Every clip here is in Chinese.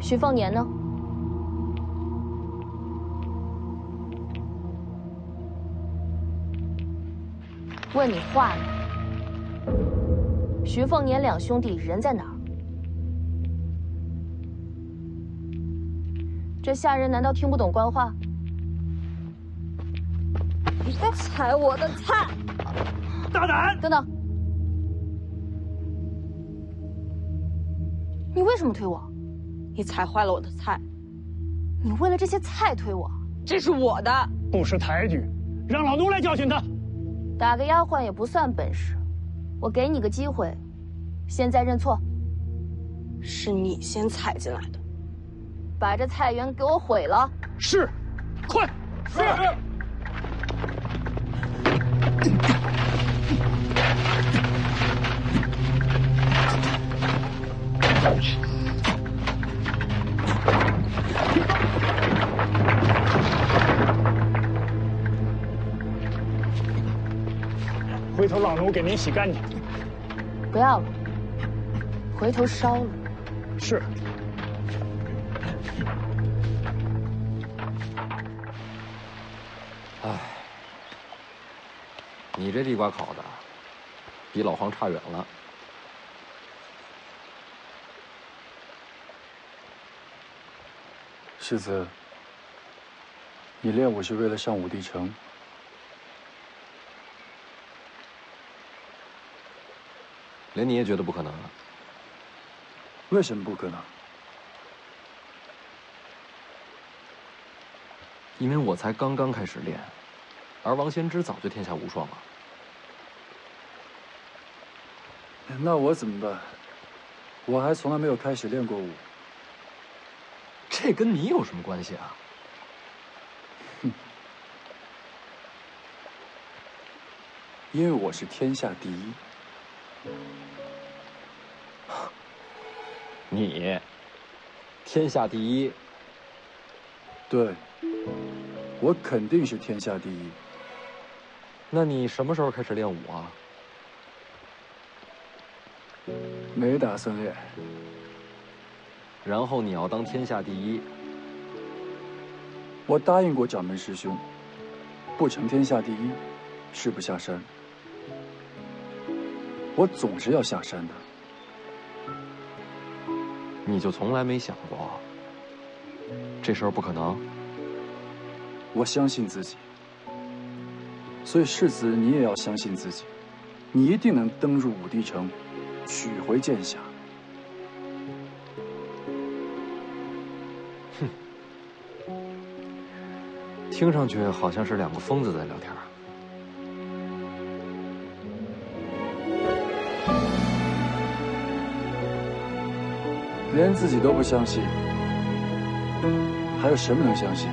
徐凤年呢？问你话呢？徐凤年两兄弟人在哪儿？这下人难道听不懂官话？你在踩我的菜！大胆！等等，你为什么推我？你踩坏了我的菜，你为了这些菜推我？这是我的。不识抬举，让老奴来教训他。打个丫鬟也不算本事，我给你个机会，现在认错。是你先踩进来的，把这菜园给我毁了。是，快！是。回头老奴给您洗干净。不要了，回头烧了。是。唉，你这地瓜烤的，比老黄差远了。世子，你练武是为了上武帝城？连你也觉得不可能啊？为什么不可能？因为我才刚刚开始练，而王先知早就天下无双了。那我怎么办？我还从来没有开始练过武。这跟你有什么关系啊？哼，因为我是天下第一。你，天下第一？对，我肯定是天下第一。那你什么时候开始练武啊？没打算练。然后你要当天下第一？我答应过掌门师兄，不成天下第一，誓不下山。我总是要下山的。你就从来没想过，这事儿不可能？我相信自己，所以世子你也要相信自己，你一定能登入武帝城，取回剑匣。哼，听上去好像是两个疯子在聊天。连自己都不相信，还有什么能相信？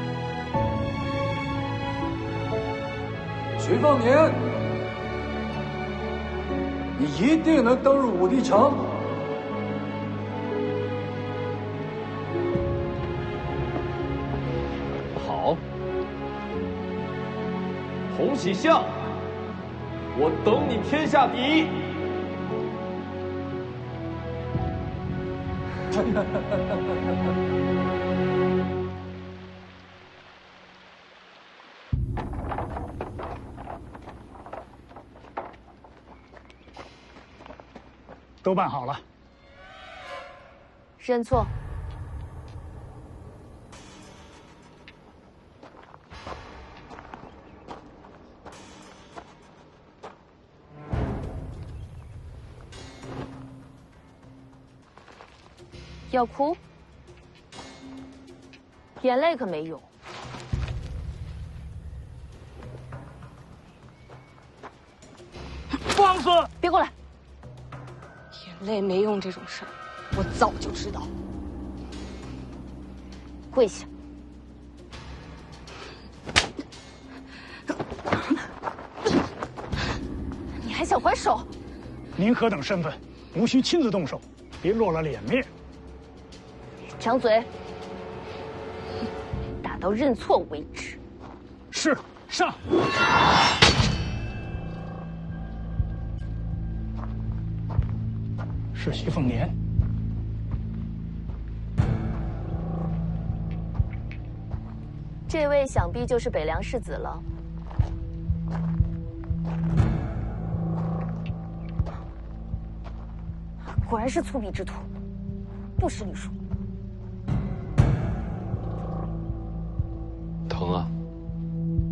徐凤年，你一定能登入武帝城。好，洪喜相，我等你天下第一。都办好了。认错。要哭？眼泪可没用。放肆！别过来！眼泪没用这种事儿，我早就知道。跪下！你还想还手？您何等身份，无需亲自动手，别落了脸面。张嘴！打到认错为止。是，上！是徐凤年。这位想必就是北凉世子了。果然是粗鄙之徒，不识礼数。疼啊？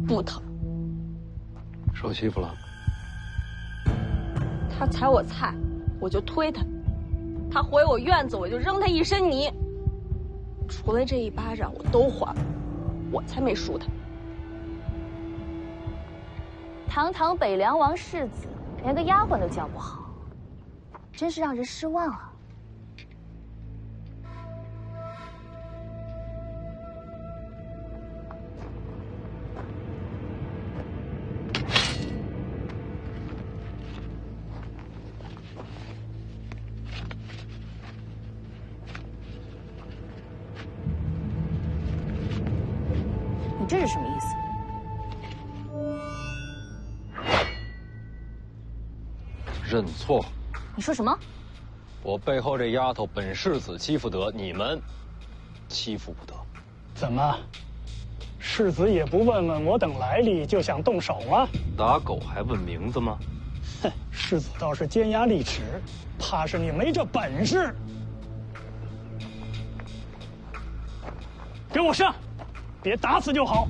不疼。受欺负了？他踩我菜，我就推他；他毁我院子，我就扔他一身泥。除了这一巴掌，我都还了，我才没输他。堂堂北凉王世子，连个丫鬟都教不好，真是让人失望啊！你这是什么意思？认错。你说什么？我背后这丫头本世子欺负得，你们欺负不得。怎么，世子也不问问我等来历就想动手吗？打狗还问名字吗？哼，世子倒是尖牙利齿，怕是你没这本事。给我上，别打死就好。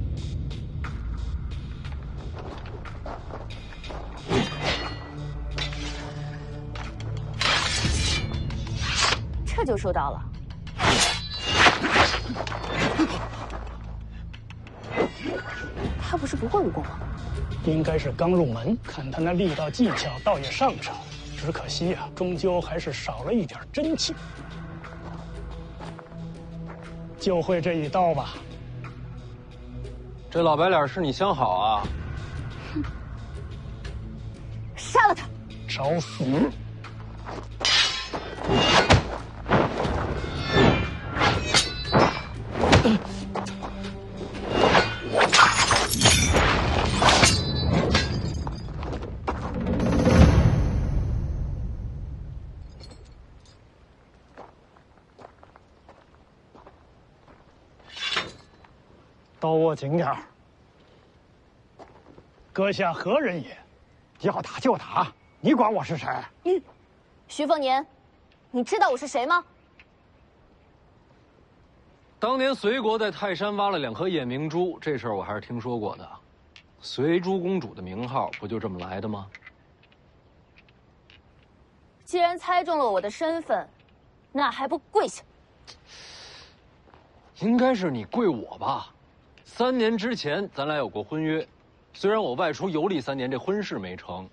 这就收到了。他不是不会武功吗？应该是刚入门，看他那力道技巧，倒也上乘。只可惜啊，终究还是少了一点真气。就会这一刀吧？这老白脸是你相好啊？杀了他！找死！刀握紧点儿。阁下何人也？要打就打，你管我是谁？徐凤年，你知道我是谁吗？当年隋国在泰山挖了2颗夜明珠，这事儿我还是听说过的。随珠公主的名号不就这么来的吗？既然猜中了我的身份，那还不跪下？应该是你跪我吧？3年之前咱俩有过婚约，虽然我外出游历3年，这婚事没成，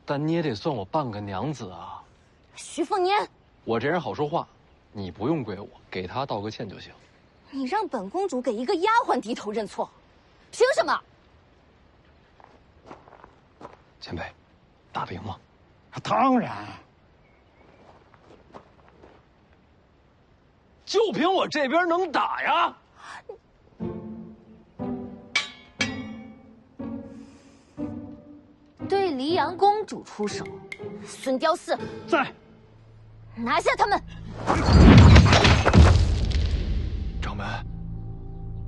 但你也得算我半个娘子啊。徐凤年，我这人好说话，你不用跪我，给他道个歉就行。你让本公主给一个丫鬟低头认错，凭什么？前辈，打得赢吗？当然。就凭我这边能打呀！对黎阳公主出手，孙雕四在，拿下他们！掌门，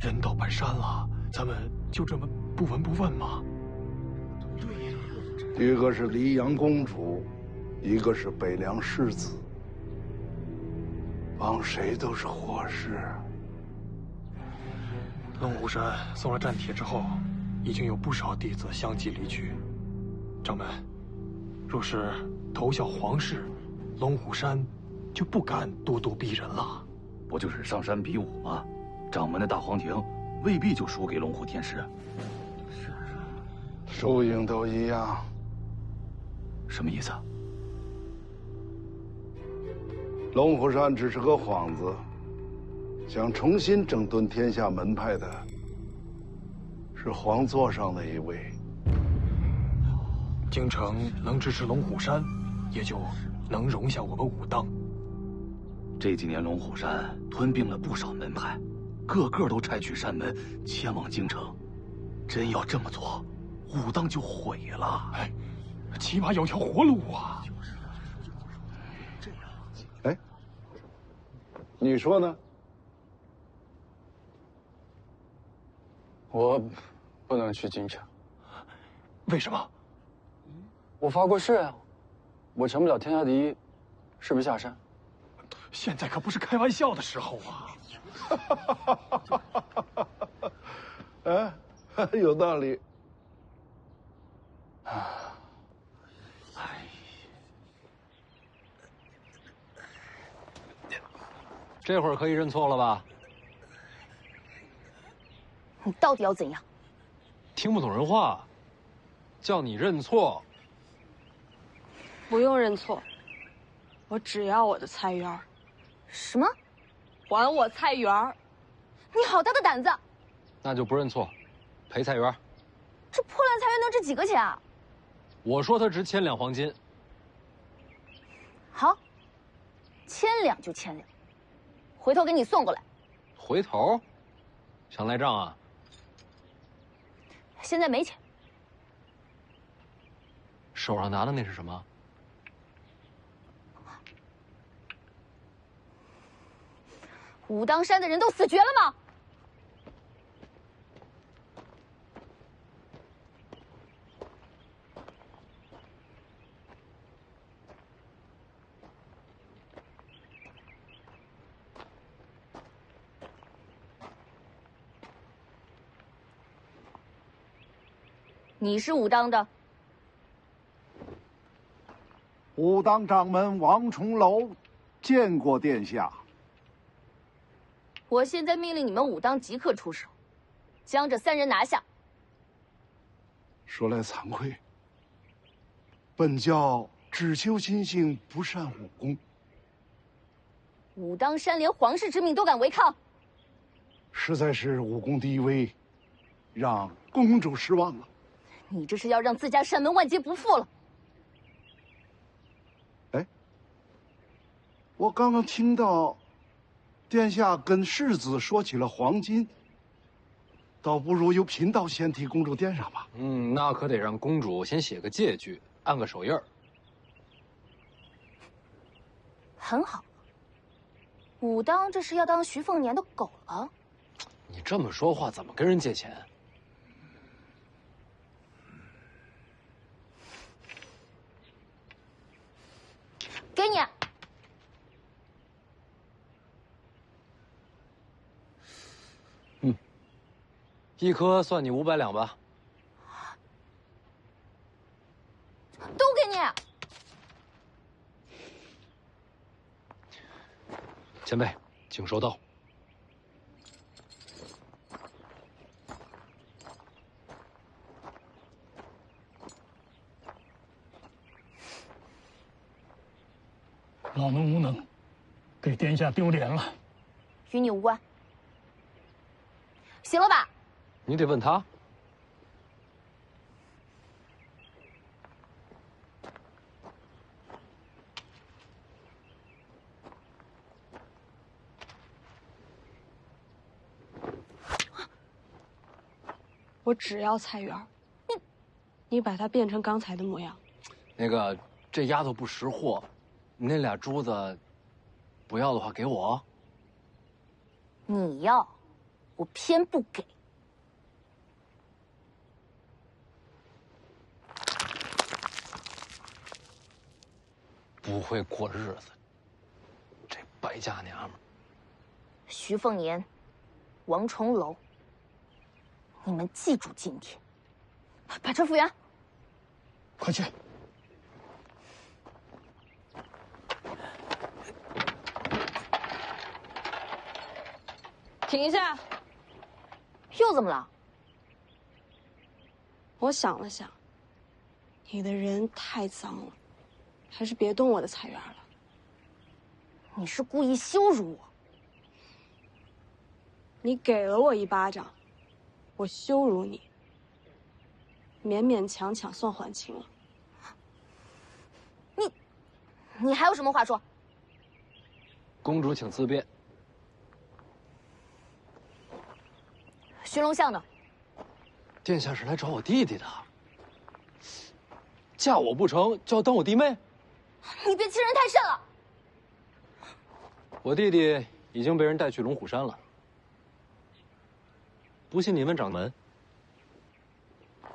人到半山了，咱们就这么不闻不问吗？一个是黎阳公主，一个是北凉世子，帮谁都是祸事。龙虎山送了战帖之后，已经有不少弟子相继离去。掌门，若是投效皇室，龙虎山就不敢咄咄逼人了。不就是上山比武吗？掌门的大黄庭未必就输给龙虎天师。输赢都一样。什么意思？龙虎山只是个幌子，想重新整顿天下门派的是皇座上的一位。京城能支持龙虎山，也就能容下我们武当。这几年龙虎山吞并了不少门派，个个都拆去山门，迁往京城。真要这么做，武当就毁了。哎，起码有条活路啊！哎，你说呢？我不能去京城。为什么？我发过誓啊，我成不了天下第一，誓不下山。现在可不是开玩笑的时候啊！哎，有道理。这会儿可以认错了吧？你到底要怎样？听不懂人话，叫你认错。不用认错，我只要我的菜园儿。什么？还我菜园儿！你好大的胆子！那就不认错，赔菜园。这破烂菜园能值几个钱啊？我说它值1000两黄金。好，1000两就1000两，回头给你送过来。回头？想赖账啊？现在没钱。手上拿的那是什么？武当山的人都死绝了吗？你是武当的？武当掌门王重楼见过殿下。我现在命令你们武当即刻出手，将这3人拿下。说来惭愧，本教只求心性，不善武功。武当山连皇室之命都敢违抗，实在是武功低微，让公主失望了。你这是要让自家山门万劫不复了。哎，我刚刚听到殿下跟世子说起了黄金，倒不如由贫道先替公主垫上吧。那可得让公主先写个借据，按个手印儿。很好，武当这是要当徐凤年的狗了？你这么说话，怎么跟人借钱？给你。一颗算你500两吧。都给你。前辈，请收刀。老奴无能，给殿下丢脸了。与你无关。行了吧？你得问他。我只要菜园儿，你把它变成刚才的模样。那个，这丫头不识货，你那俩珠子，不要的话给我。你要，我偏不给。不会过日子，这败家娘们儿。徐凤年，王重楼，你们记住今天，把车复原。快去！停一下！又怎么了？我想了想，你的人太脏了，还是别动我的菜园了。你是故意羞辱我？你给了我一巴掌，我羞辱你，勉勉强强算还清了。你还有什么话说？公主请自便。寻龙巷呢？殿下是来找我弟弟的，嫁我不成就要当我弟妹？你别欺人太甚了！我弟弟已经被人带去龙虎山了。不信你问掌门。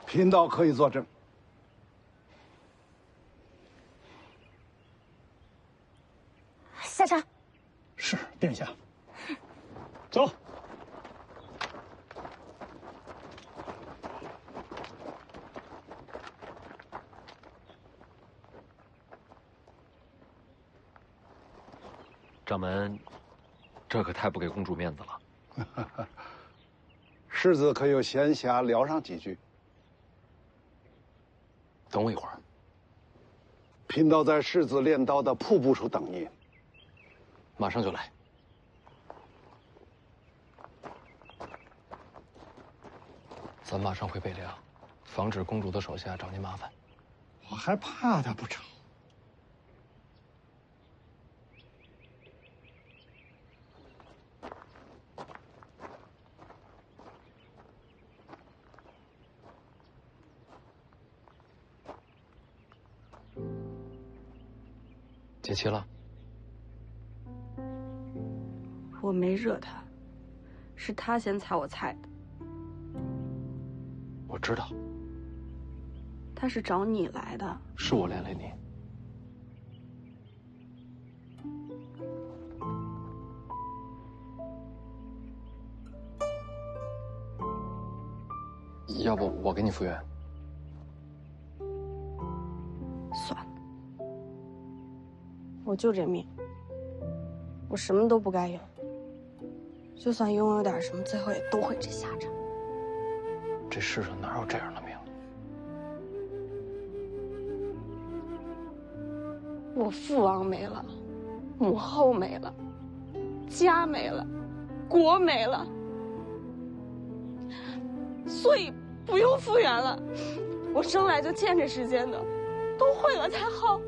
贫道可以作证。下茶。是，殿下。走。掌门，这可太不给公主面子了。世子可有闲暇聊上几句？等我一会儿。贫道在世子练刀的瀑布处等您。马上就来。咱马上回北凉，防止公主的手下找您麻烦。我还怕他不成？解气了？我没惹他，是他先踩我菜的。我知道，他是找你来的。是我连累你。要不我给你复原？算了，我就这命，我什么都不该有。就算拥有点什么，最后也都会这下场。这世上哪有这样的命？我父王没了，母后没了，家没了，国没了，所以不用复原了。我生来就欠这世间的，都会了才好。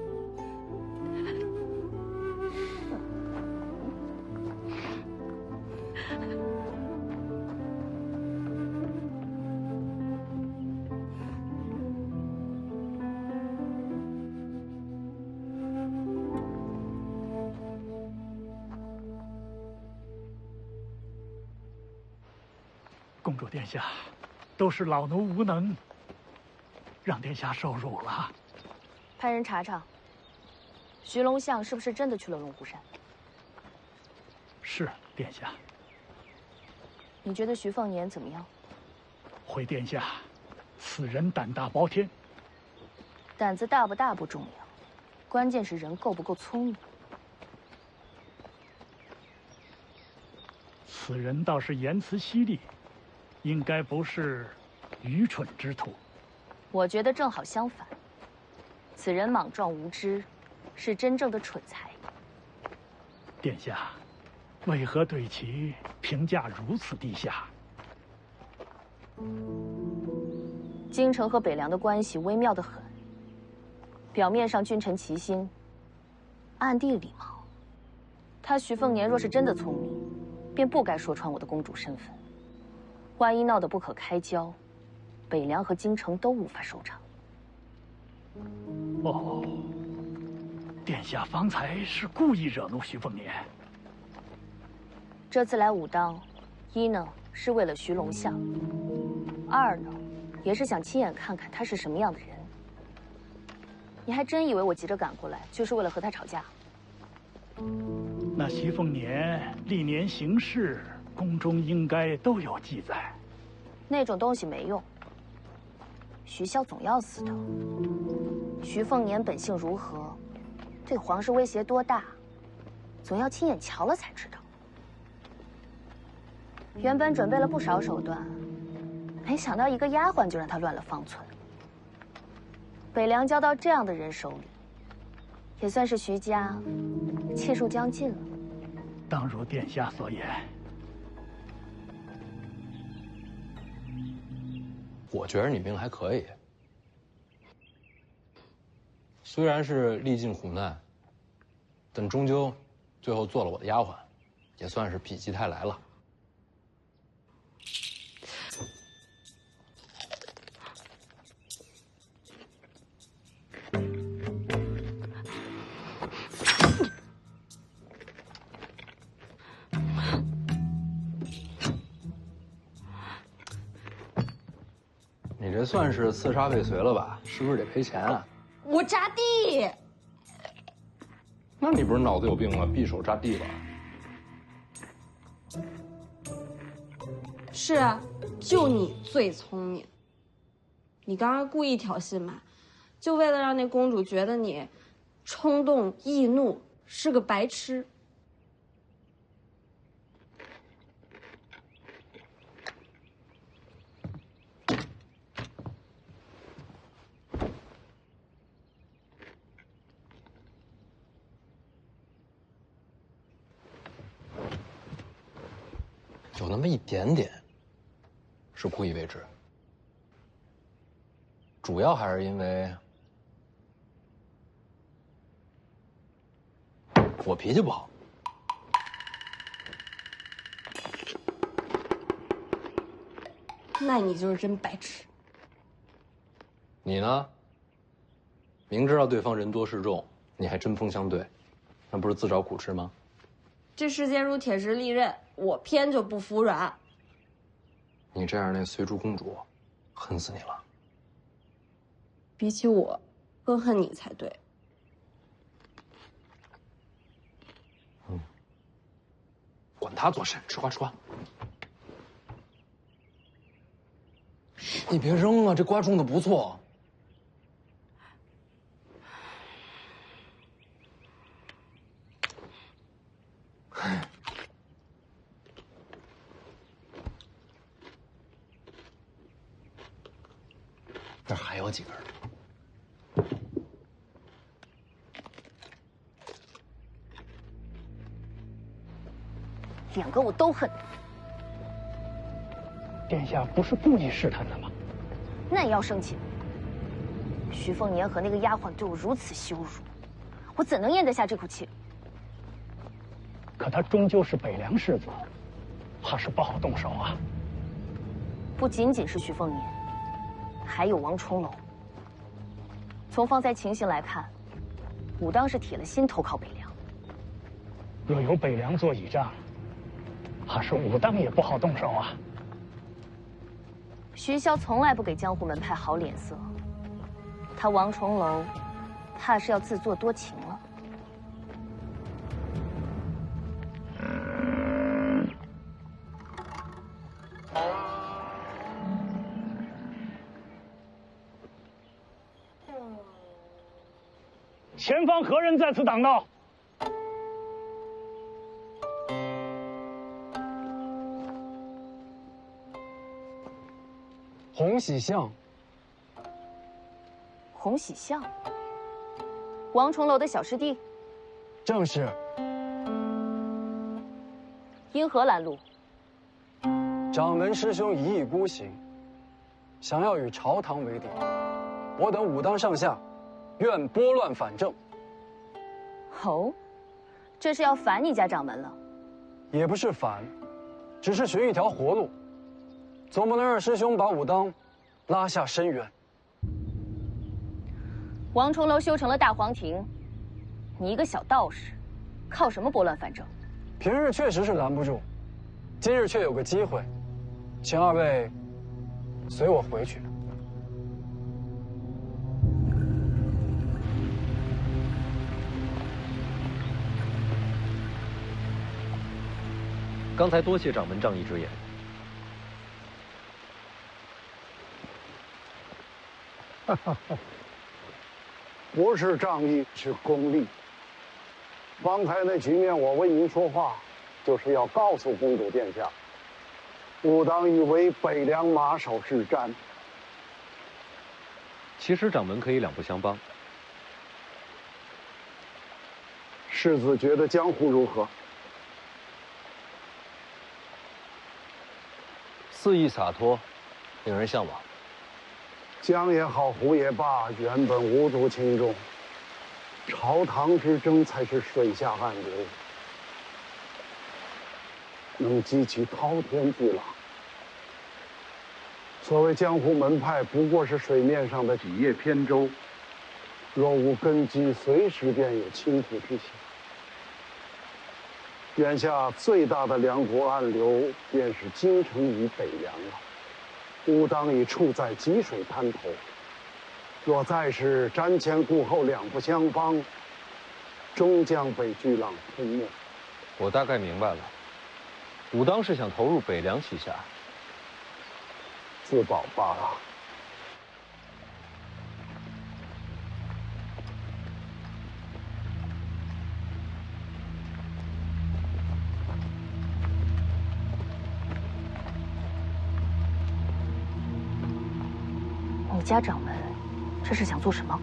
公主殿下，都是老奴无能，让殿下受辱了。派人查查，徐龙相是不是真的去了龙虎山？是，殿下。你觉得徐凤年怎么样？回殿下，此人胆大包天。胆子大不大不重要，关键是人够不够聪明。此人倒是言辞犀利，应该不是愚蠢之徒。我觉得正好相反，此人莽撞无知，是真正的蠢材。殿下，为何对其评价如此低下？京城和北凉的关系微妙得很，表面上君臣齐心，暗地里毛。他徐凤年若是真的聪明，便不该说穿我的公主身份。万一闹得不可开交，北凉和京城都无法收场。哦，殿下方才是故意惹怒徐凤年。这次来武当，一呢是为了徐龙相，二呢也是想亲眼看看他是什么样的人。你还真以为我急着赶过来就是为了和他吵架？那徐凤年历年行事，宫中应该都有记载。那种东西没用。徐骁总要死的。徐凤年本性如何，对皇室威胁多大，总要亲眼瞧了才知道。原本准备了不少手段，没想到一个丫鬟就让他乱了方寸。北凉交到这样的人手里，也算是徐家气数将尽了。当如殿下所言。我觉得你命还可以，虽然是历尽苦难，但终究最后做了我的丫鬟，也算是否极泰来了。你你这算是刺杀未遂了吧？是不是得赔钱啊？我扎地。那你不是脑子有病吗？匕首扎地了？是啊，就你最聪明。你刚刚故意挑衅嘛，就为了让那公主觉得你冲动易怒，是个白痴。有那么一点点是故意为之，主要还是因为我脾气不好。那你就是真白痴。你呢？明知道对方人多势众，你还针锋相对，那不是自找苦吃吗？这世间如铁石利刃，我偏就不服软。你这样，那随珠公主恨死你了。比起我，更恨你才对。管他做甚，吃瓜吃瓜。你别扔啊，这瓜种的不错。这还有几根。两个我都恨。殿下不是故意试探的吗？那也要生气。徐凤年和那个丫鬟对我如此羞辱，我怎能咽得下这口气？可他终究是北凉世子，怕是不好动手啊。不仅仅是徐凤年，还有王重楼。从方才情形来看，武当是铁了心投靠北凉。若有北凉做倚仗，怕是武当也不好动手啊。徐骁从来不给江湖门派好脸色，他王重楼，怕是要自作多情了。前方何人在此挡道？洪喜相。洪喜相，王重楼的小师弟。正是。因何拦路？掌门师兄一意孤行，想要与朝堂为敌。我等武当上下，愿拨乱反正。哦，这是要反你家掌门了？也不是反，只是寻一条活路，总不能让师兄把武当拉下深渊。王重楼修成了大皇庭，你一个小道士，靠什么拨乱反正？平日确实是拦不住，今日却有个机会，请二位随我回去。刚才多谢掌门仗义之言。不是仗义，是功利。方才那局面，我为您说话，就是要告诉公主殿下，武当已为北凉马首是瞻。其实掌门可以两不相帮。世子觉得江湖如何？肆意洒脱，令人向往。江也好，湖也罢，原本无足轻重。朝堂之争才是水下暗流，能激起滔天巨浪。所谓江湖门派，不过是水面上的几叶扁舟，若无根基，随时便有倾覆之象。眼下最大的两股暗流，便是京城与北凉了。武当已处在积水滩头，若再是瞻前顾后，两不相帮，终将被巨浪吞没。我大概明白了，武当是想投入北凉旗下，自保罢了。你家掌门这是想做什么？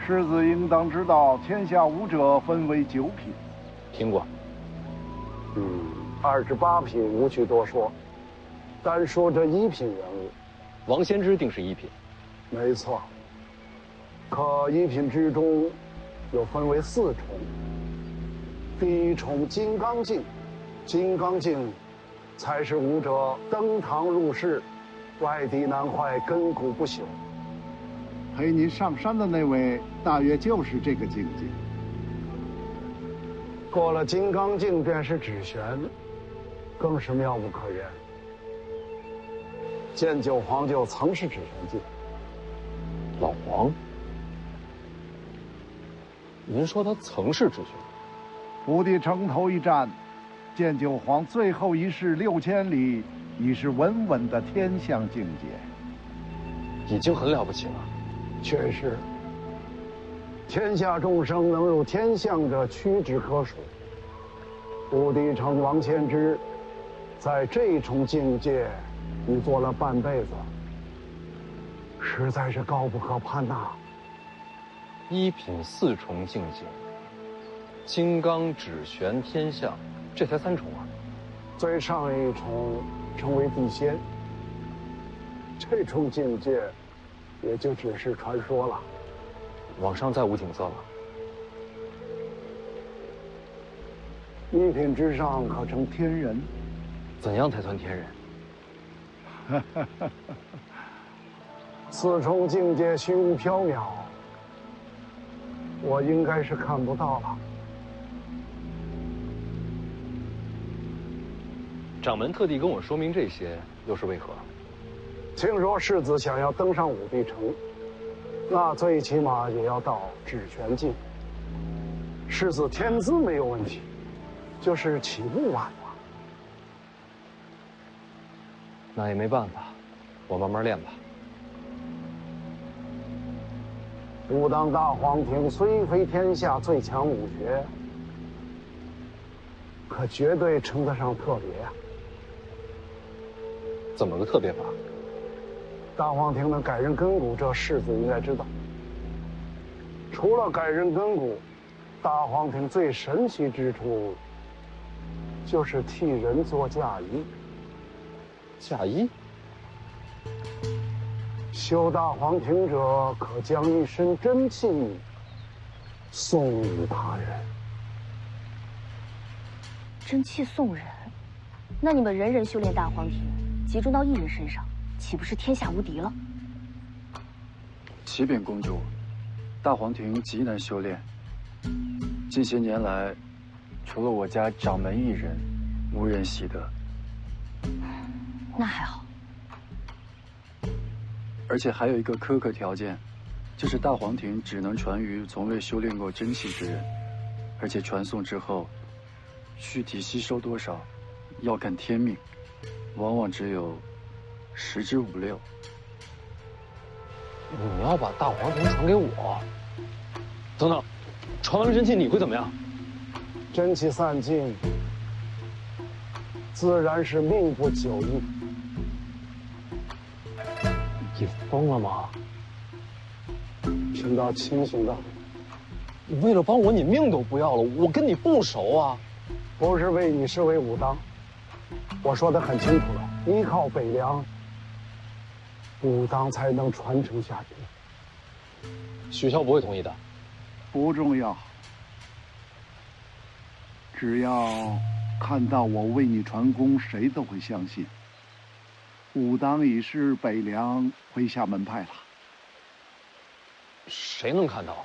世子应当知道，天下武者分为9品。听过。28品无需多说，单说这1品人物，王先知定是1品。没错。可1品之中，又分为4重。第1重金刚镜，金刚镜才是武者登堂入室，外敌难坏，根骨不朽。陪您上山的那位，大约就是这个境界。过了金刚镜，便是指玄，更是妙不可言。建九皇就曾是指玄境。老黄，您说他曾是指玄？吴地城头一战，建九皇最后一式6000里，已是稳稳的天象境界，已经很了不起了。确实，天下众生能入天象者屈指可数。武帝城王先知，在这重境界已做了半辈子，实在是高不可攀呐。1品4重境界，金刚指玄天象，这才3重啊。最上一重称为地仙，这重境界也就只是传说了。往上再无景色了。1品之上可称天人。怎样才算天人？4重境界虚无缥缈，我应该是看不到了。掌门特地跟我说明这些，又是为何？听说世子想要登上武帝城，那最起码也要到指玄境。世子天资没有问题，就是起步晚了。那也没办法，我慢慢练吧。武当大皇庭虽非天下最强武学，可绝对称得上特别啊！怎么个特别法？大皇庭能改人根骨，这世子应该知道。除了改人根骨，大皇庭最神奇之处，就是替人做嫁衣。嫁衣？修大皇庭者，可将一身真气送与他人。真气送人？那你们人人修炼大皇庭，集中到一人身上，岂不是天下无敌了？启禀公主，大皇庭极难修炼。近些年来，除了我家掌门一人，无人习得。那还好。而且还有一个苛刻条件，就是大皇庭只能传于从未修炼过真气之人，而且传送之后，具体吸收多少，要看天命，往往只有10之5、6。你要把大皇庭传给我？等等，传完了真气你会怎么样？真气散尽，自然是命不久矣。你疯了吗？听到清醒的。你为了帮我，你命都不要了，我跟你不熟啊。不是为你，是为武当。我说得很清楚了，依靠北凉，武当才能传承下去。许萧不会同意的。不重要，只要看到我为你传功，谁都会相信。武当已是北凉麾下门派了。谁能看到啊？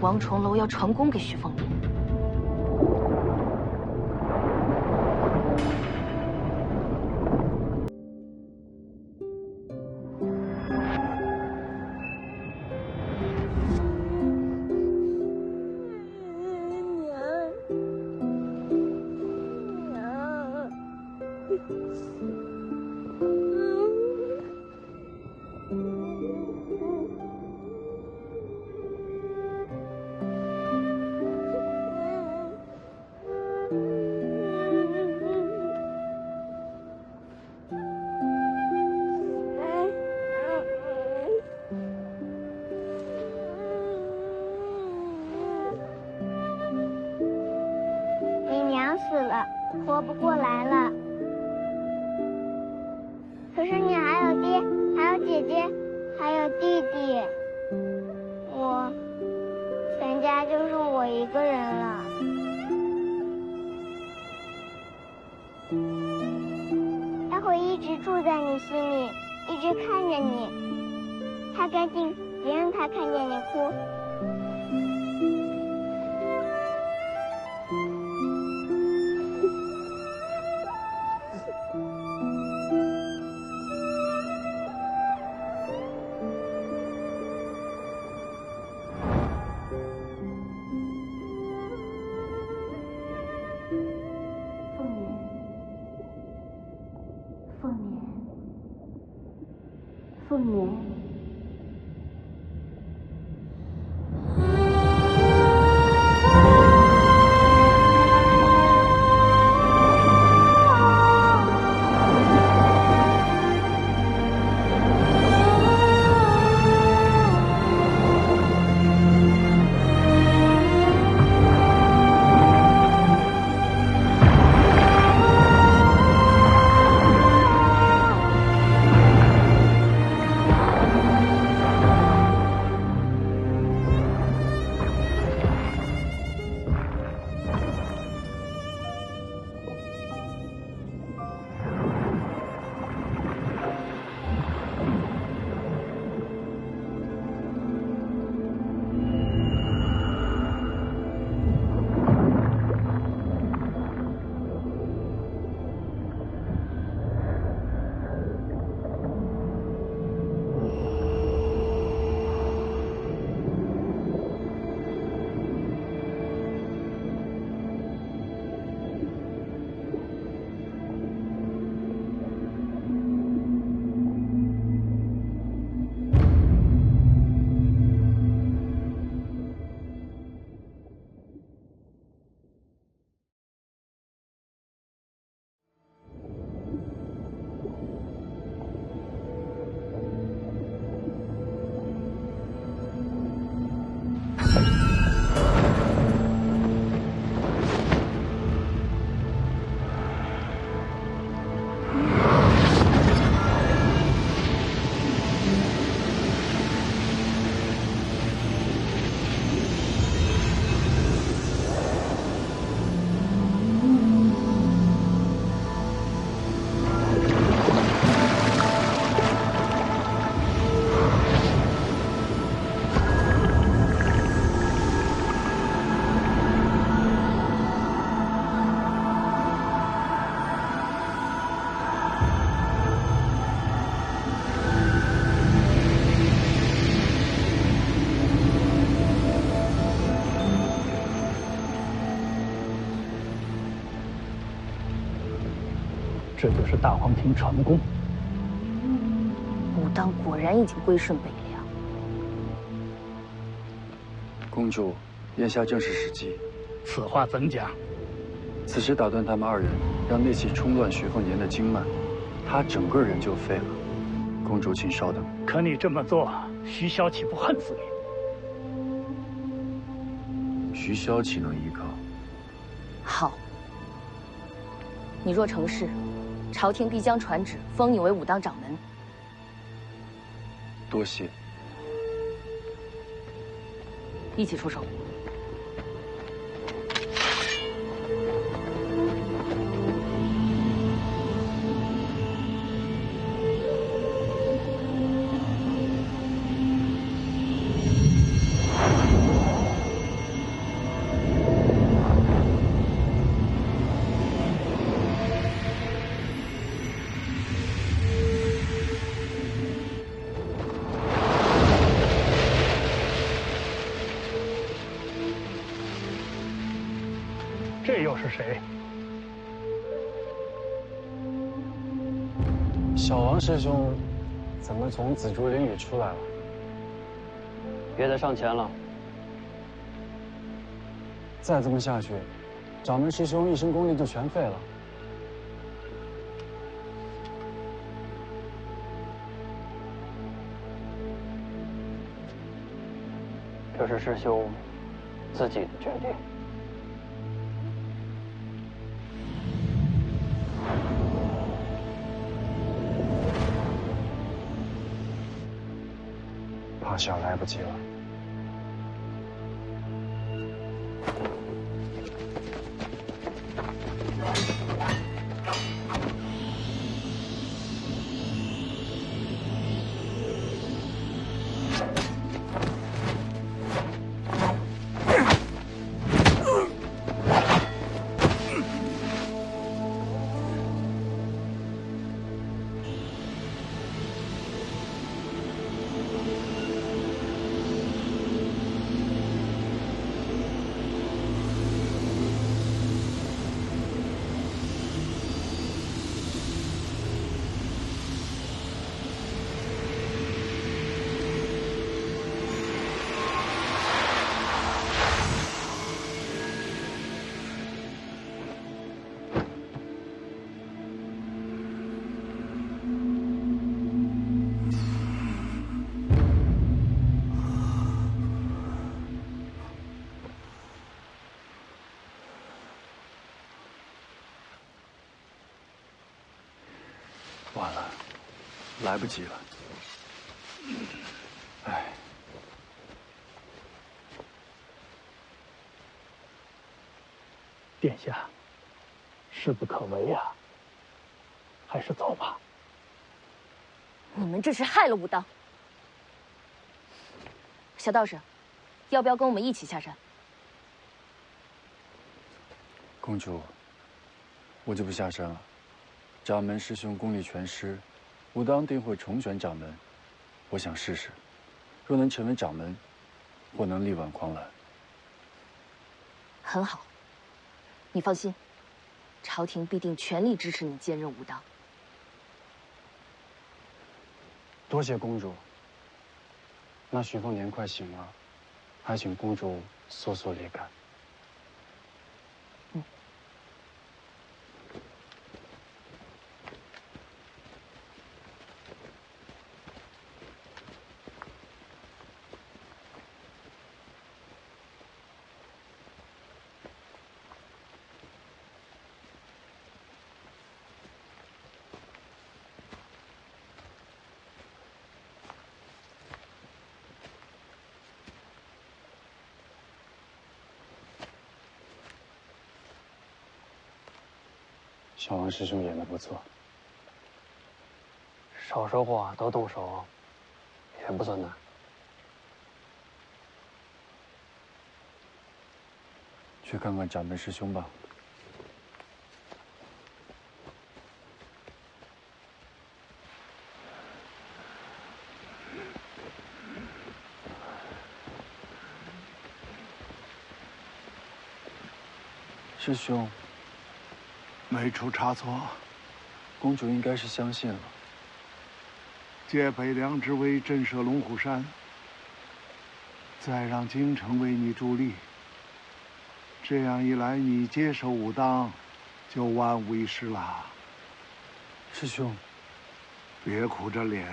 王重楼要传功给徐凤年。死了，活不过来了。可是你还有爹，还有姐姐，还有弟弟，我全家就剩我一个人了。他会一直住在你心里，一直看着你。擦干净，别让他看见你哭。凤年。这就是大黄庭传功。武当果然已经归顺北凉。公主，眼下正是时机。此话怎讲？此时打断他们二人，让内气冲乱徐凤年的经脉，他整个人就废了。公主，请稍等。可你这么做，徐骁岂不恨死你？徐骁岂能依靠？好，你若成事，朝廷必将传旨封你为武当掌门。多谢。一起出手。是谁？小王师兄，怎么从紫竹林里出来了？别再上前了。再这么下去，掌门师兄一身功力就全废了。这是师兄自己的决定。怕是要来不及了。晚了，来不及了。哎，殿下，势不可为呀，还是走吧。你们这是害了武当。小道士，要不要跟我们一起下山？公主，我就不下山了。掌门师兄功力全失，武当定会重选掌门。我想试试，若能成为掌门，或能力挽狂澜。很好，你放心，朝廷必定全力支持你兼任武当。多谢公主。那许凤年快醒了，还请公主速速离开。小王师兄演得不错，少说话多动手，也不算难。去看看掌门师兄吧。师兄。没出差错，公主应该是相信了。借北凉之威震慑龙虎山，再让京城为你助力。这样一来，你接手武当，就万无一失了。师兄，别苦着脸，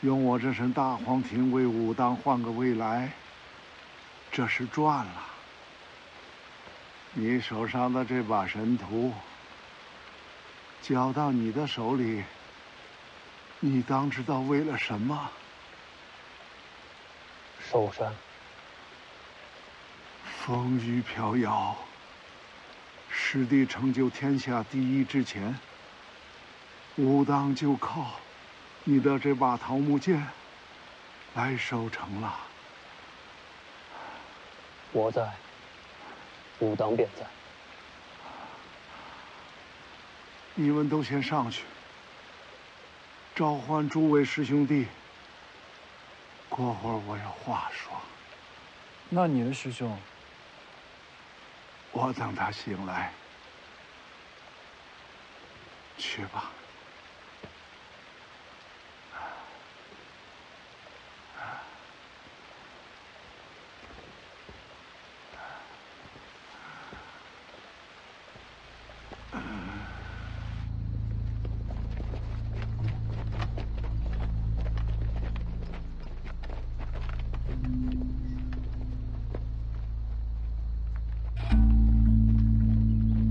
用我这身大黄庭为武当换个未来，这是赚了。你手上的这把神图，交到你的手里，你当知道为了什么？寿山。风雨飘摇，师弟成就天下第一之前，武当就靠你的这把桃木剑来收成了。我在。武当便在。你们都先上去，召唤诸位师兄弟。过会儿我有话说。那你的师兄？我等他醒来。去吧。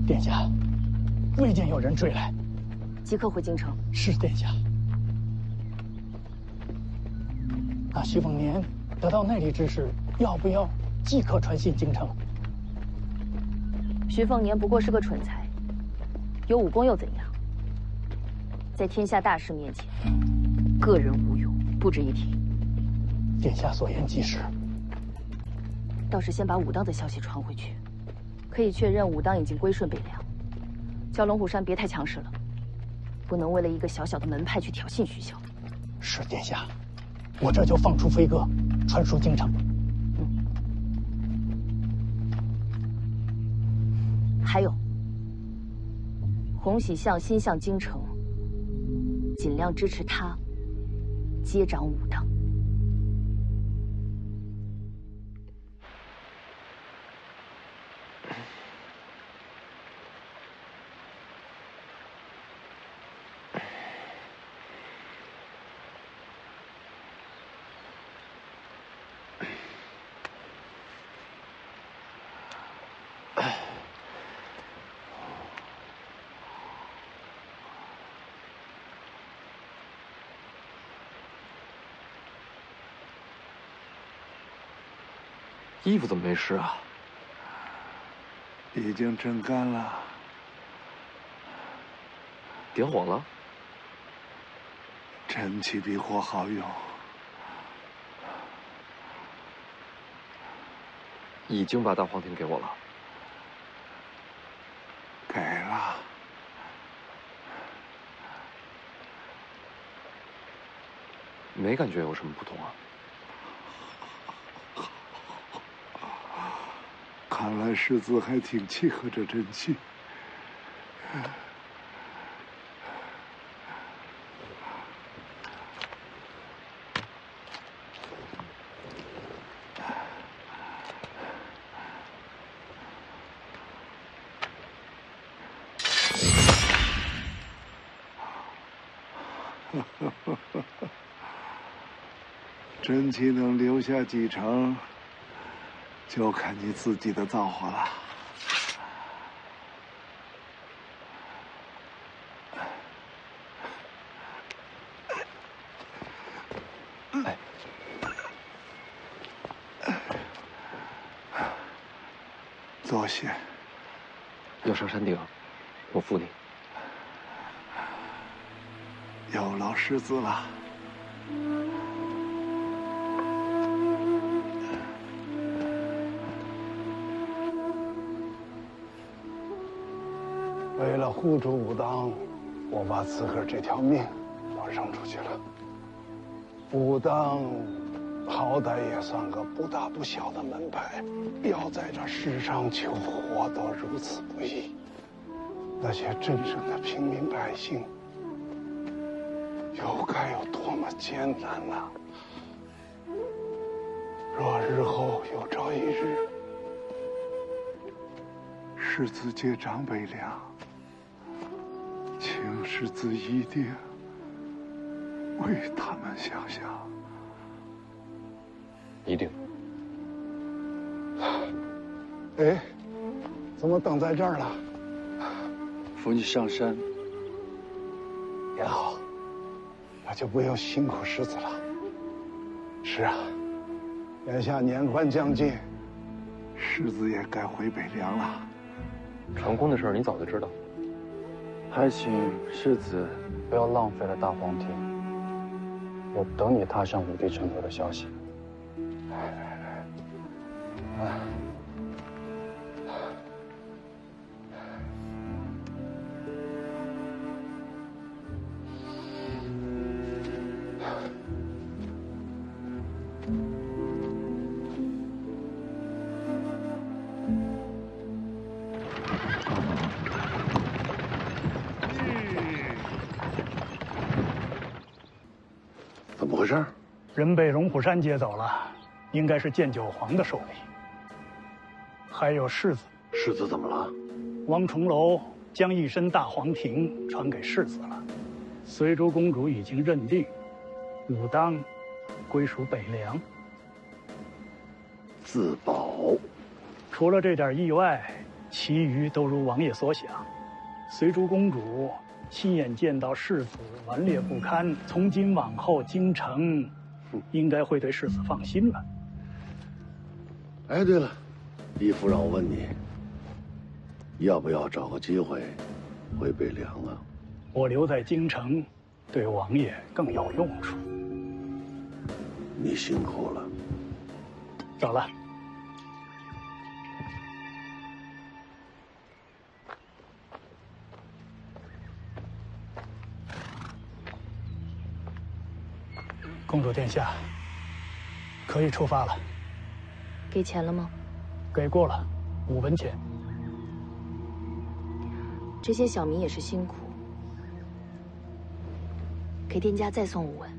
殿下，未见有人追来，即刻回京城。是殿下。那徐凤年得到内力之时，要不要即刻传信京城？徐凤年不过是个蠢材，有武功又怎样？在天下大事面前，个人无用，不值一提。殿下所言极是。倒是先把武当的消息传回去，可以确认武当已经归顺北凉。叫龙虎山别太强势了，不能为了一个小小的门派去挑衅徐骁。是殿下，我这就放出飞鸽，传输京城。还有，洪喜相心向京城，尽量支持他接掌武当。衣服怎么没湿啊？已经蒸干了。点火了？真气比火好用。已经把大黄庭给我了。给了。没感觉有什么不同啊？看来世子还挺契合这真气。真气能留下几成？就看你自己的造化了。哎，多谢。要上山顶，我扶你。有劳世子了。为了护住武当，我把自个儿这条命都扔出去了。武当好歹也算个不大不小的门派，要在这世上求活都如此不易，那些真正的平民百姓又该有多么艰难啊！若日后有朝一日，世子接掌北凉，请世子一定为他们想想。一定。哎，怎么等在这儿了？扶你上山。也好，那就不用辛苦世子了。是啊，眼下年关将近，世子也该回北凉了。传功的事儿你早就知道。还请世子不要浪费了大黄庭，我等你踏上武帝成河的消息。怎么回事？人被龙虎山接走了，应该是剑九皇的手里。还有世子。世子怎么了？王重楼将一身大黄庭传给世子了。随珠公主已经认定，武当归属北凉。自保。除了这点意外，其余都如王爷所想。随珠公主亲眼见到世子顽劣不堪，从今往后京城应该会对世子放心了。哎，对了，义父让我问你，要不要找个机会回北凉啊？我留在京城，对王爷更有用处。你辛苦了。走了。公主殿下，可以出发了。给钱了吗？给过了，5文钱。这些小民也是辛苦，给店家再送5文。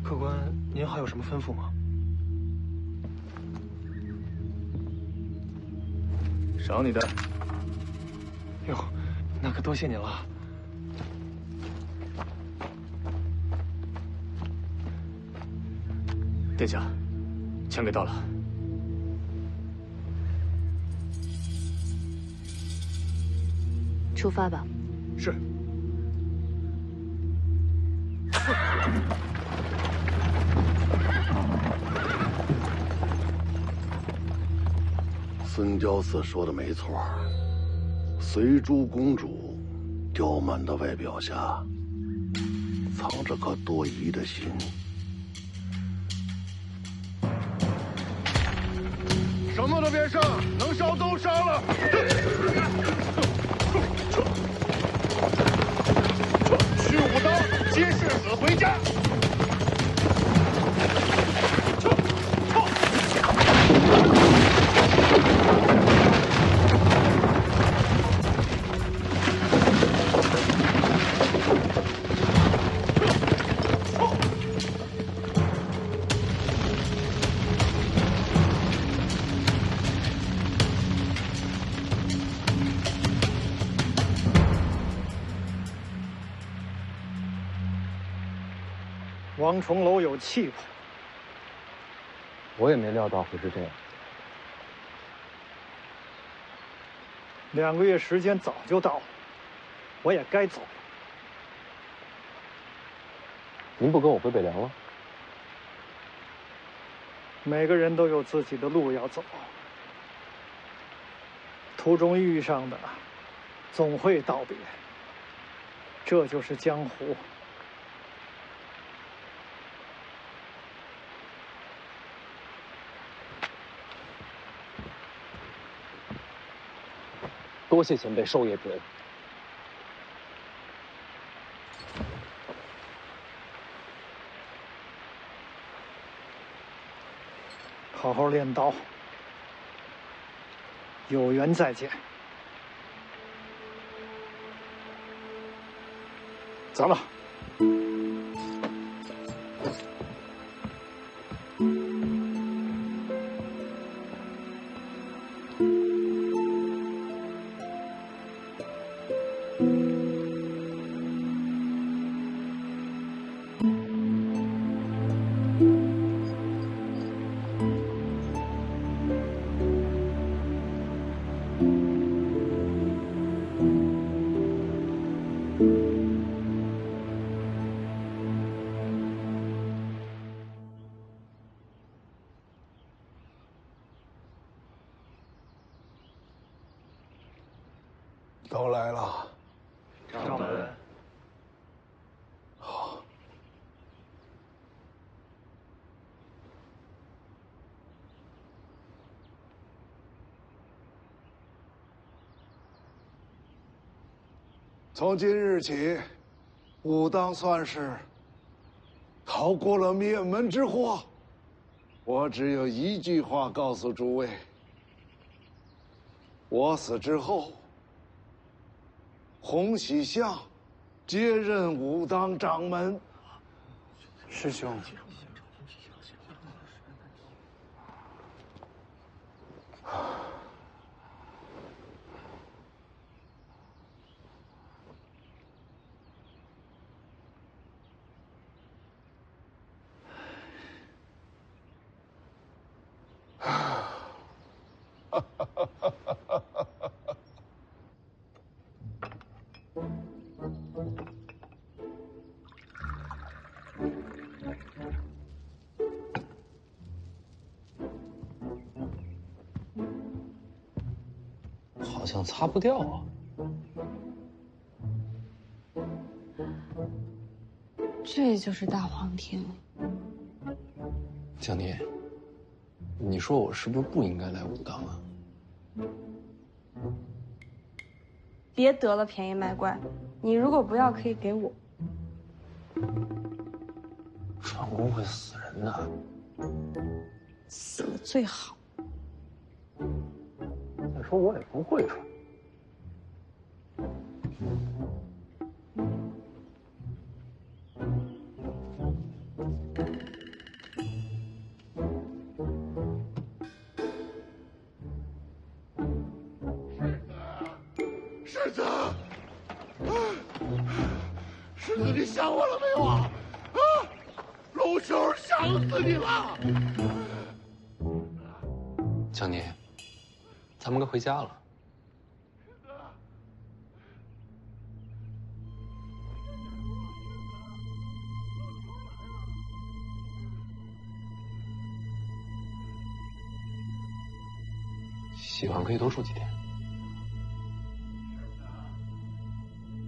客官，您还有什么吩咐吗？赏你的。哟，那可多谢您了。殿下，钱给到了。出发吧。是。孙雕四说的没错，随珠公主刁蛮的外表下，藏着颗多疑的心。什么都别剩，能烧都烧了。去武当接世子回家。王重楼有气魄。我也没料到会是这样。 2个月时间早就到了，我也该走了。您不跟我回北凉了？每个人都有自己的路要走，途中遇上的，总会道别。这就是江湖。 多谢前辈授业之恩。好好练刀，有缘再见。走了。 都来了，掌门。好。从今日起，武当算是逃过了灭门之祸。我只有一句话告诉诸位：我死之后，洪喜相接任武当掌门。师兄，好像擦不掉啊。这就是大黄庭。江妮，你说我是不是不应该来武当啊？别得了便宜卖乖，你如果不要，可以给我。传功会死人的，死了最好。再说我也不会传。世子，世子，你想我了没有啊？啊，龙兄想死你了。江妮，咱们该回家了。喜欢可以多住几天。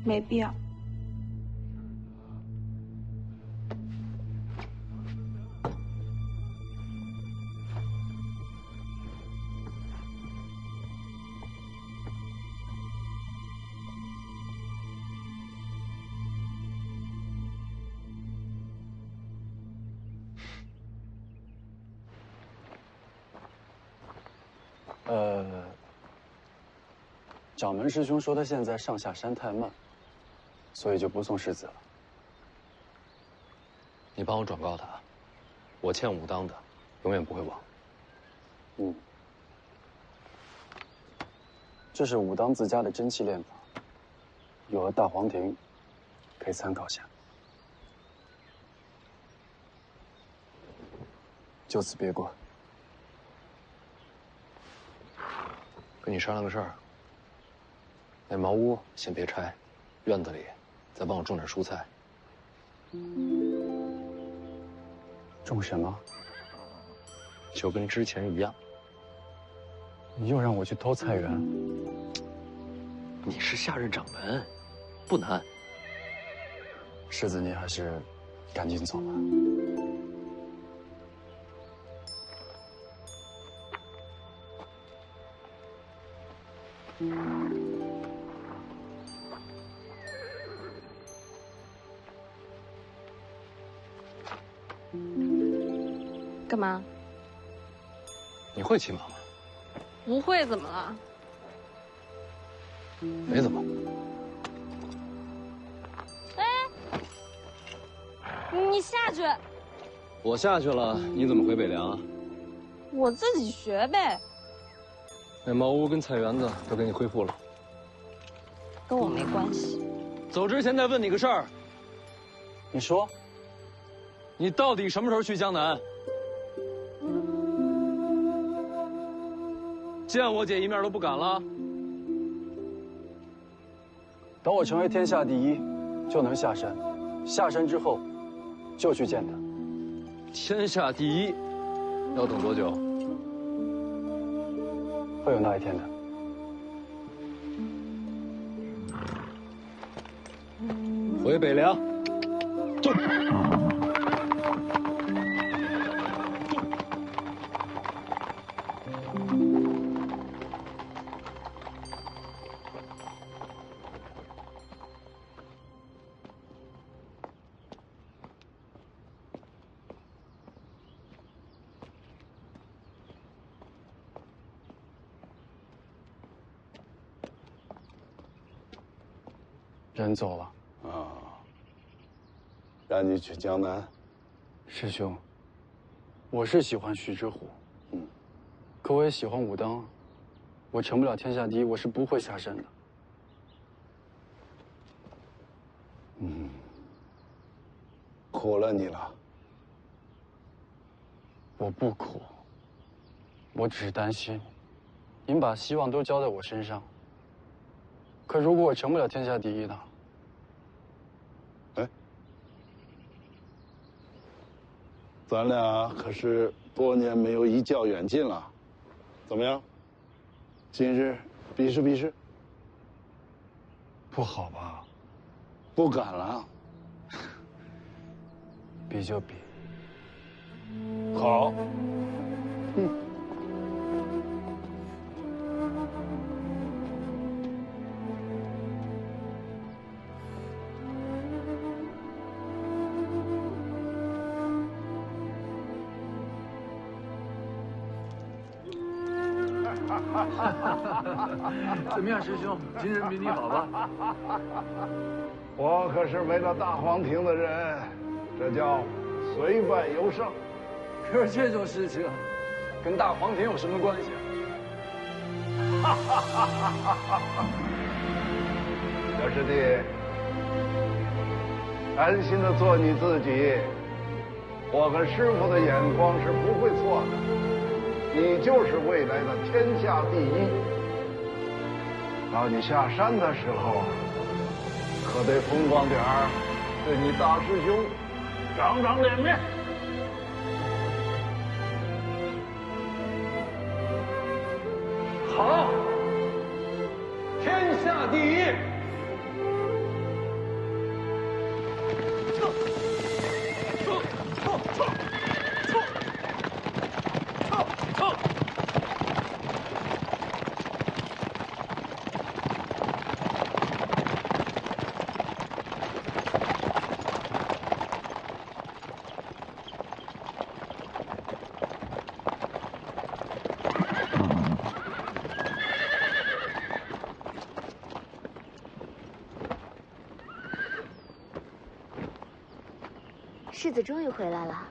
没必要。掌门师兄说他现在上下山太慢，所以就不送世子了。你帮我转告他，我欠武当的，永远不会忘。嗯，这是武当自家的真气炼法，有了大黄庭，可以参考下。就此别过。跟你商量个事儿。那茅屋先别拆，院子里再帮我种点蔬菜。种什么？就跟之前一样。你又让我去偷菜园？你是下任掌门，不难。世子，你还是赶紧走吧。干嘛？你会骑马吗？不会怎么了？没怎么。哎，你下去。我下去了，你怎么回北凉啊？我自己学呗。那茅屋跟菜园子都给你恢复了，跟我没关系。走之前再问你个事儿。你说，你到底什么时候去江南？见我姐一面都不敢了。等我成为天下第一，就能下山。下山之后，就去见他。天下第一，要等多久？会有那一天的。回北凉。走。人走了。啊，让你去江南。师兄，我是喜欢徐之虎，可我也喜欢武当。我成不了天下第一，我是不会下山的。苦了你了。我不苦，我只是担心，您把希望都交在我身上。可如果我成不了天下第一呢？哎，咱俩可是多年没有一较远近了，怎么样？今日比试比试？不好吧？不敢了。比就比。好。怎么样，师兄？今日比你好吧？我可是为了大黄庭的人，这叫虽败犹胜。可是这种事情，跟大黄庭有什么关系啊？小师弟，安心的做你自己。我跟师傅的眼光是不会错的，你就是未来的天下第一。到你下山的时候，可得风光点儿，对你大师兄长长脸面。好，天下第一。世子终于回来了，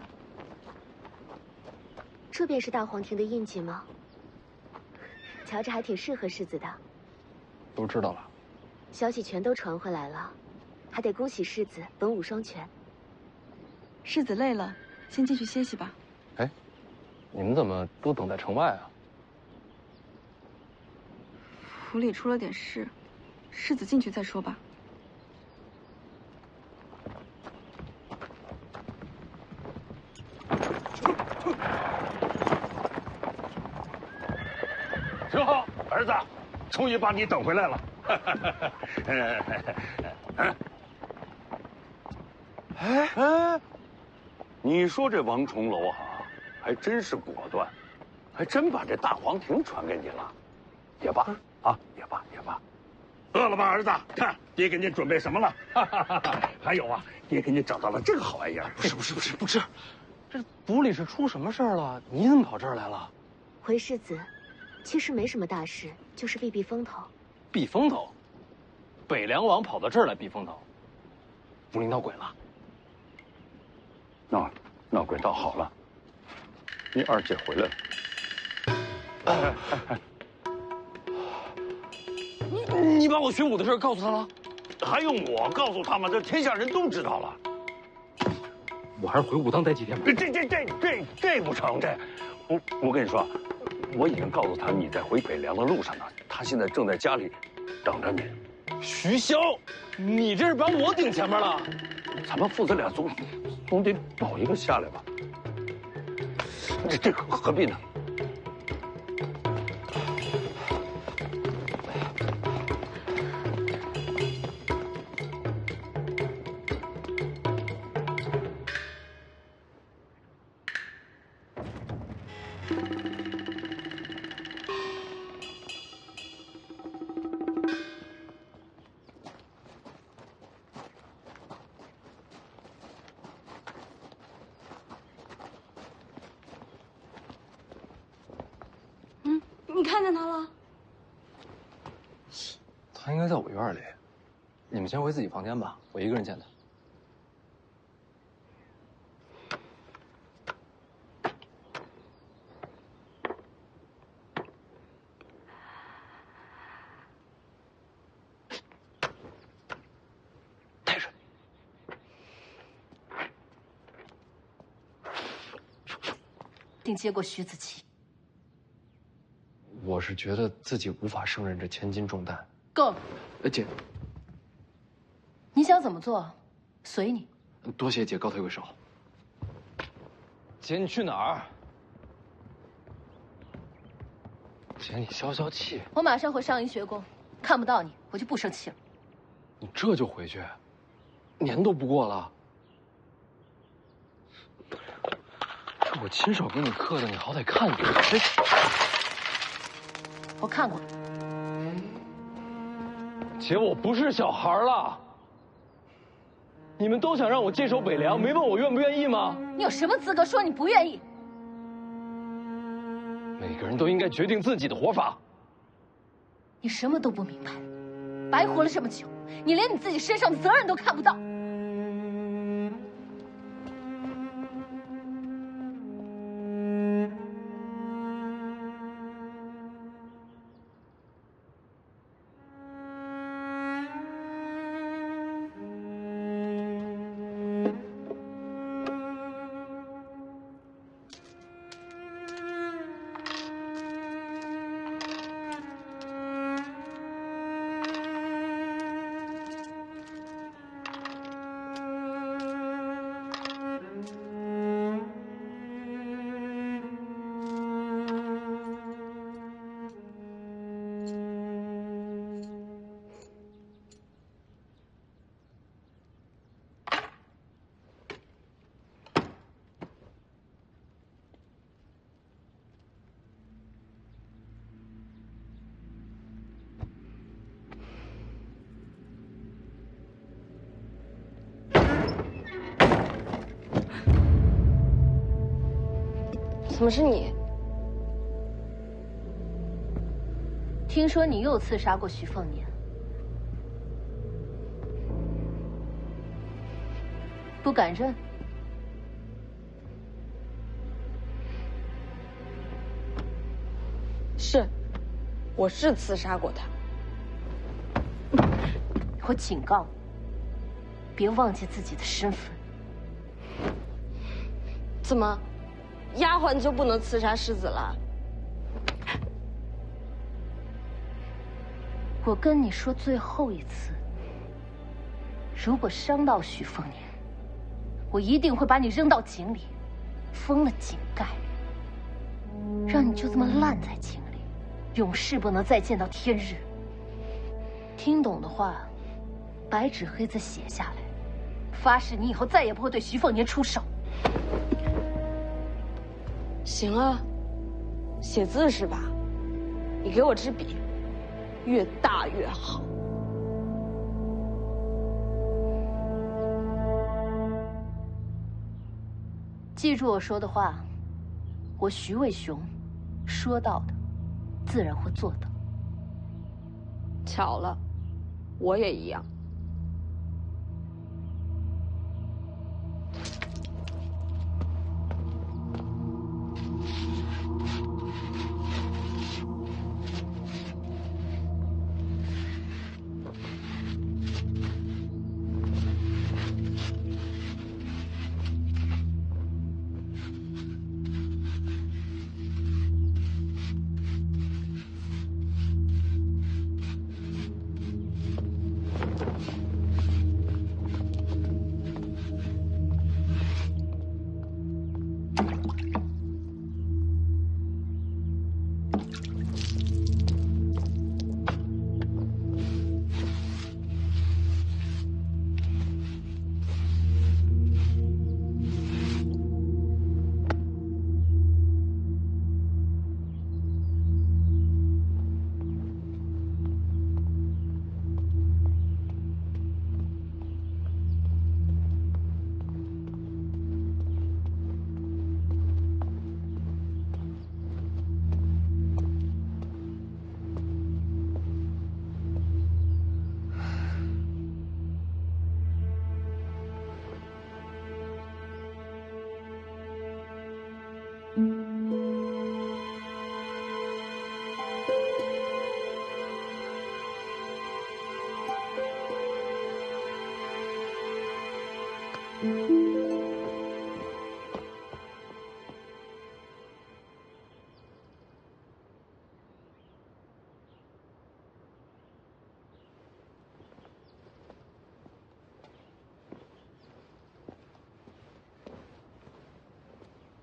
这便是大黄庭的印记吗？瞧着还挺适合世子的。都知道了，消息全都传回来了，还得恭喜世子文武双全。世子累了，先进去歇息吧。哎，你们怎么都等在城外啊？府里出了点事，世子进去再说吧。正好，儿子，终于把你等回来了。哎，你说这王重楼啊，还真是果断，还真把这大黄庭传给你了。也罢啊，也罢也罢。饿了吧，儿子？看爹给你准备什么了。还有啊，爹给你找到了这个好玩意儿。不吃，这府里是出什么事儿了？你怎么跑这儿来了？回世子，其实没什么大事，就是避避风头。避风头？北凉王跑到这儿来避风头？府里闹鬼了？闹鬼倒好了，你二姐回来了。你把我学武的事告诉他了？还用我告诉他吗？这天下人都知道了。我还是回武当待几天吧。这不成，我跟你说，我已经告诉他你在回北凉的路上呢，他现在正在家里等着你。徐骁，你这是把我顶前面了。咱们父子俩总得找一个下来吧。这何必呢？你看见他了？他应该在我院里。你们先回自己房间吧，我一个人见他。带着。定接过徐子淇。我是觉得自己无法胜任这千斤重担。够了，姐，你想怎么做，随你。多谢姐高抬贵手。姐，你去哪儿？姐，你消消气。我马上回上医学宫，看不到你，我就不生气了。你这就回去？年都不过了。这我亲手给你刻的，你好歹看看。哎，我看过了。姐，我不是小孩了。你们都想让我接手北凉，没问我愿不愿意吗？你有什么资格说你不愿意？每个人都应该决定自己的活法。你什么都不明白，白活了这么久，你连你自己身上的责任都看不到。怎么是你？听说你又刺杀过徐凤年，不敢认？是，我是刺杀过他。我警告你，别忘记自己的身份。怎么？丫鬟就不能刺杀世子了？我跟你说最后一次，如果伤到许凤年，我一定会把你扔到井里，封了井盖，让你就这么烂在井里，永世不能再见到天日。听懂的话，白纸黑字写下来，发誓你以后再也不会对徐凤年出手。行啊，写字是吧？你给我支笔，越大越好。记住我说的话，我徐渭雄说到的，自然会做到。巧了，我也一样。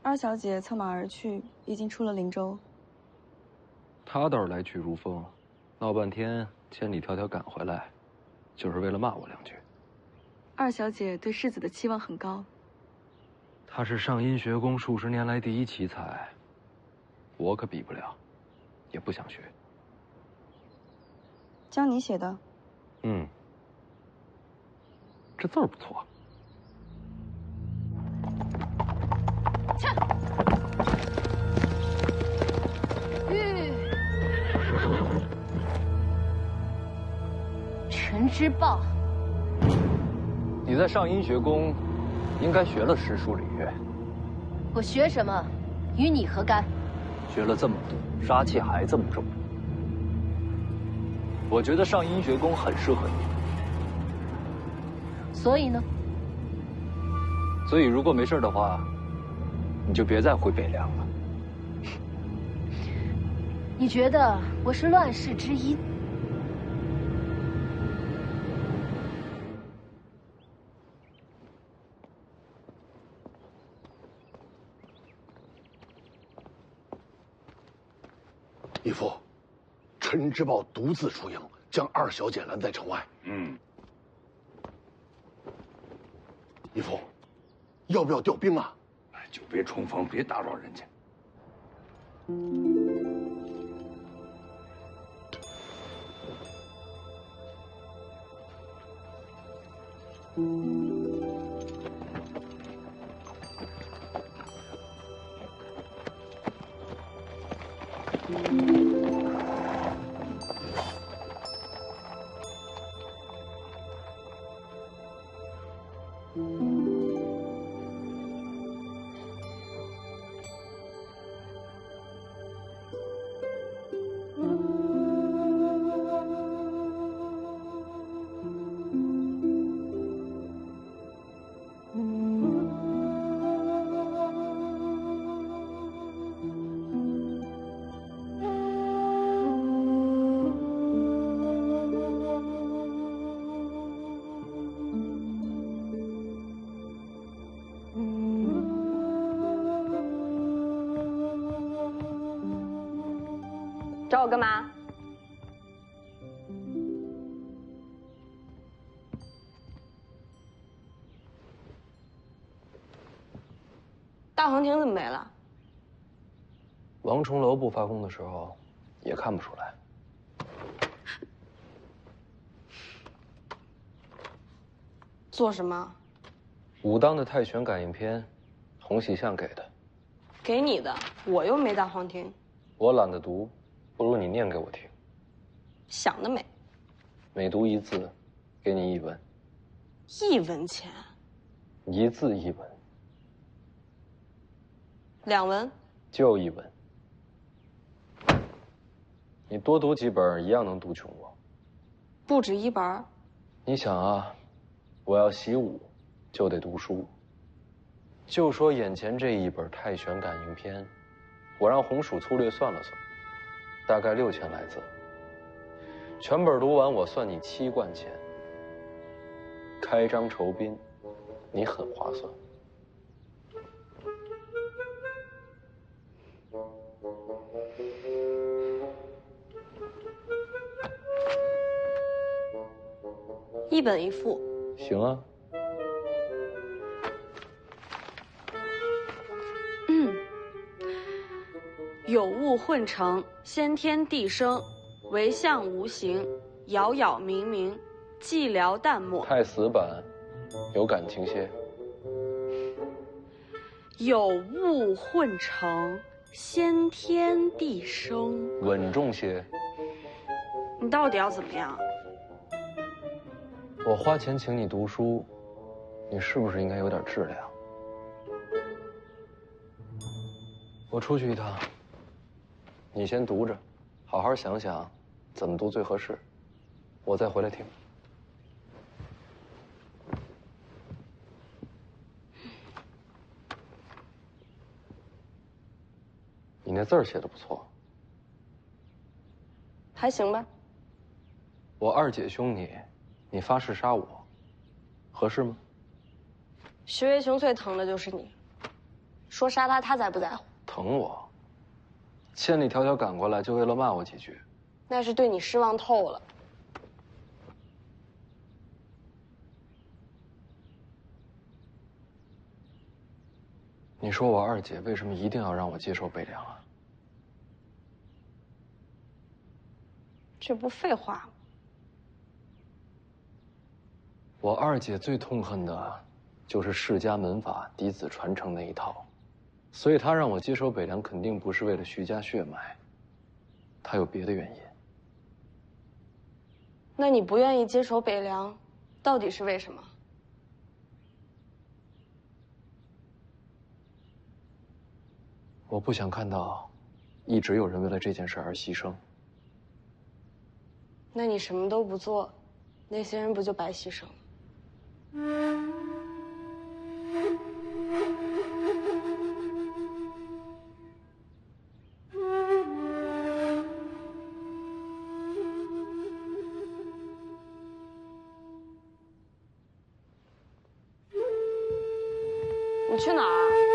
二小姐策马而去，已经出了灵州。她倒是来去如风，闹半天千里迢迢赶回来，就是为了骂我2句。二小姐对世子的期望很高。她是上阴学宫数十年来第一奇才，我可比不了，也不想学。教你写的？嗯，这字儿不错。切！陈之豹，你在上阴学宫，应该学了诗书礼乐。我学什么，与你何干？学了这么多，杀气还这么重。我觉得上阴学宫很适合你。所以呢？所以如果没事的话，你就别再回北凉了。你觉得我是乱世之一？义父，陈之豹独自出营，将二小姐拦在城外。义父，要不要调兵啊？就别冲锋，别打扰人家。找我干嘛？大黄庭怎么没了？王重楼不发功的时候，也看不出来。做什么？武当的太玄感应篇，洪喜相给的。给你的，我又没大黄庭。我懒得读，不如你念给我听。想得美。每读一字，给你1文。1文钱。1字1文。2文。就1文。你多读几本，一样能读穷我。不止1本。你想啊，我要习武，就得读书。就说眼前这一本《太玄感应篇》，我让红薯粗略算了算，大概6000来字。全本读完，我算你7贯钱。开张酬宾，你很划算。1本1副。行啊。有物混成，先天地生，惟象无形，杳杳冥冥，寂寥淡漠。太死板，有感情些。有物混成，先天地生，稳重些。你到底要怎么样？我花钱请你读书，你是不是应该有点质量？我出去一趟，你先读着，好好想想怎么读最合适，我再回来听。那字儿写的不错，还行吧。我二姐凶你，你发誓杀我，合适吗？徐渭雄最疼的就是你，说杀他，他才不在乎。疼我，千里迢迢赶过来，就为了骂我几句。那是对你失望透了。你说我二姐为什么一定要让我接受北凉啊？这不废话吗？我二姐最痛恨的，就是世家门阀嫡子传承那一套，所以她让我接手北凉，肯定不是为了徐家血脉，她有别的原因。那你不愿意接手北凉，到底是为什么？我不想看到，一直有人为了这件事而牺牲。那你什么都不做，那些人不就白牺牲了？你去哪儿？